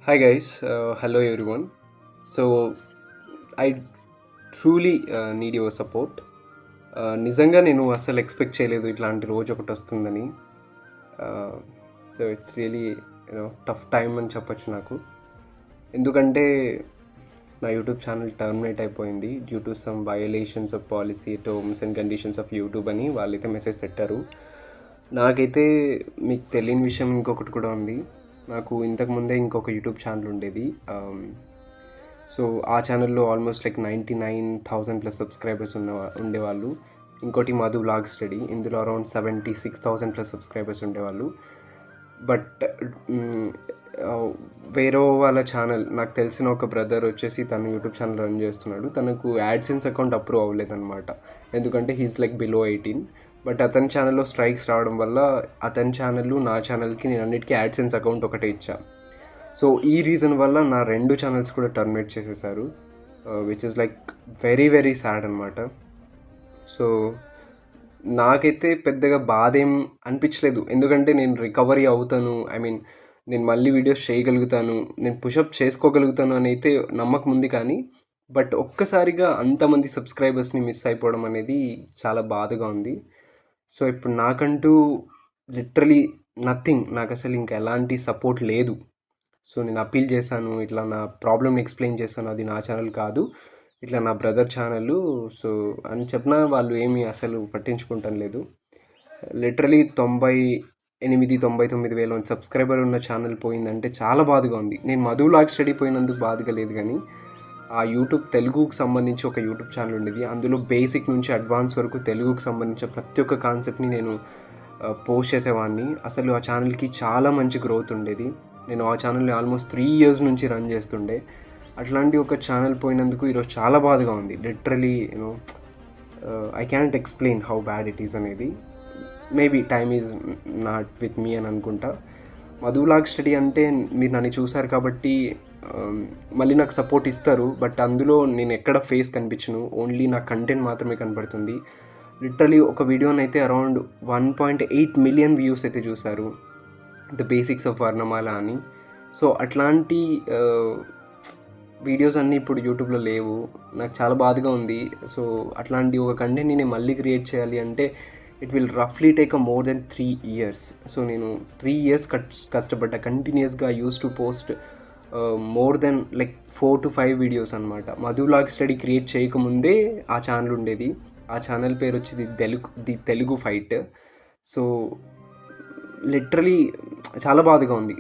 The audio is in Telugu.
Hi guys, hello everyone. So I truly need your support. నిజంగా నేను అసలు ఎక్స్పెక్ట్ చేయలేదు ఇట్లాంటి రోజు ఒకటి వస్తుందని. So it's really tough time అని చెప్పొచ్చు నాకు. ఎందుకంటే నా యూట్యూబ్ ఛానల్ టర్మినేట్ అయిపోయింది due to some violations of policy terms and conditions of YouTube అని వాళ్ళైతే మెసేజ్ పెట్టారు. నాకైతే మీకు తెలియని విషయం ఇంకొకటి కూడా ఉంది. నాకు ఇంతకుముందే ఇంకొక యూట్యూబ్ ఛానల్ ఉండేది. సో ఆ ఛానల్లో ఆల్మోస్ట్ లైక్ 99,000+ సబ్స్క్రైబర్స్ ఉండేవాళ్ళు. ఇంకోటి మధు వ్లాగ్ స్టడీ, ఇందులో అరౌండ్ 76,000+ సబ్స్క్రైబర్స్ ఉండేవాళ్ళు. బట్ వేరే వాళ్ళ ఛానల్, నాకు తెలిసిన ఒక బ్రదర్ వచ్చేసి తను యూట్యూబ్ ఛానల్ రన్ చేస్తున్నాడు. తనకు యాడ్సెన్స్ అకౌంట్ అప్రూవ్ అవ్వలేదన్నమాట. ఎందుకంటే హీస్ లైక్ బిలో 18. బట్ అతని ఛానల్లో స్ట్రైక్స్ రావడం వల్ల అతని ఛానల్ నా ఛానల్కి నేను అన్నిటికీ యాడ్సెన్స్ అకౌంట్ ఒకటే ఇచ్చాను. సో ఈ రీజన్ వల్ల నా 2 ఛానల్స్ కూడా టర్మినేట్ చేసేసారు, which is like very very sad అనమాట. సో నాకైతే పెద్దగా బాధ ఏం అనిపించలేదు, ఎందుకంటే నేను రికవరీ అవుతాను, నేను మళ్ళీ వీడియోస్ చేయగలుగుతాను, నేను పుషప్ చేసుకోగలుగుతాను అని అయితే నమ్మకం ఉంది. కానీ బట్ ఒక్కసారిగా అంతమంది సబ్స్క్రైబర్స్ని మిస్ అయిపోవడం అనేది చాలా బాధగా ఉంది. సో ఇప్పుడు నాకంటూ లిటరలీ నథింగ్, నాకు అసలు ఇంకా ఎలాంటి సపోర్ట్ లేదు. సో నేను అప్పీల్ చేశాను, ఇట్లా నా ప్రాబ్లమ్ని ఎక్స్ప్లెయిన్ చేశాను, అది నా ఛానల్ కాదు, ఇట్లా నా బ్రదర్ ఛానల్. సో అని చెప్పినా వాళ్ళు ఏమీ అసలు పట్టించుకుంటాం లేదు. లిటరలీ 98-99 వేల సబ్స్క్రైబర్ ఉన్న ఛానల్ పోయిందంటే చాలా బాధగా ఉంది. నేను మధు వ్లాగ్ స్టడీ పోయినందుకు బాధగా లేదు, కానీ ఆ యూట్యూబ్ తెలుగుకు సంబంధించి ఒక యూట్యూబ్ ఛానల్ ఉండేది. అందులో బేసిక్ నుంచి అడ్వాన్స్ వరకు తెలుగుకు సంబంధించిన ప్రతి ఒక్క కాన్సెప్ట్ని నేను పోస్ట్ చేసేవాడిని. అసలు ఆ ఛానల్కి చాలా మంచి గ్రోత్ ఉండేది. నేను ఆ ఛానల్ని ఆల్మోస్ట్ 3 years నుంచి రన్ చేస్తుండే. అట్లాంటి ఒక ఛానల్ పోయినందుకు ఈరోజు చాలా బాధగా ఉంది. Literally I can't explain how bad it is అనేది. Maybe time is not with me అని అనుకుంటా. మధు వ్లాగ్ స్టడీ అంటే మీరు నన్ను చూసారు కాబట్టి మళ్ళీ నాకు సపోర్ట్ ఇస్తారు. బట్ అందులో నేను ఎక్కడ ఫేస్ కనిపించను, ఓన్లీ నా కంటెంట్ మాత్రమే కనపడుతుంది. లిటరలీ ఒక వీడియోనైతే అరౌండ్ 1.8 million వ్యూస్ అయితే చూశారు, ద బేసిక్స్ ఆఫ్ వర్ణమాల అని. సో అట్లాంటి వీడియోస్ అన్నీ ఇప్పుడు యూట్యూబ్లో లేవు. నాకు చాలా బాధగా ఉంది. సో అట్లాంటి ఒక కంటెంట్ని నేను మళ్ళీ క్రియేట్ చేయాలి అంటే ఇట్ విల్ రఫ్లీ take more than 3 years. So నేను 3 years కష్టపడ్డా కంటిన్యూస్గా. Used to post more than like 4 to 5 videos అనమాట. మధు వ్లాగ్ స్టడీ క్రియేట్ చేయకముందే ఆ ఛానల్ ఉండేది. ఆ ఛానల్ పేరు వచ్చి the Telugu fight. So literally చాలా బాధగా ఉంది.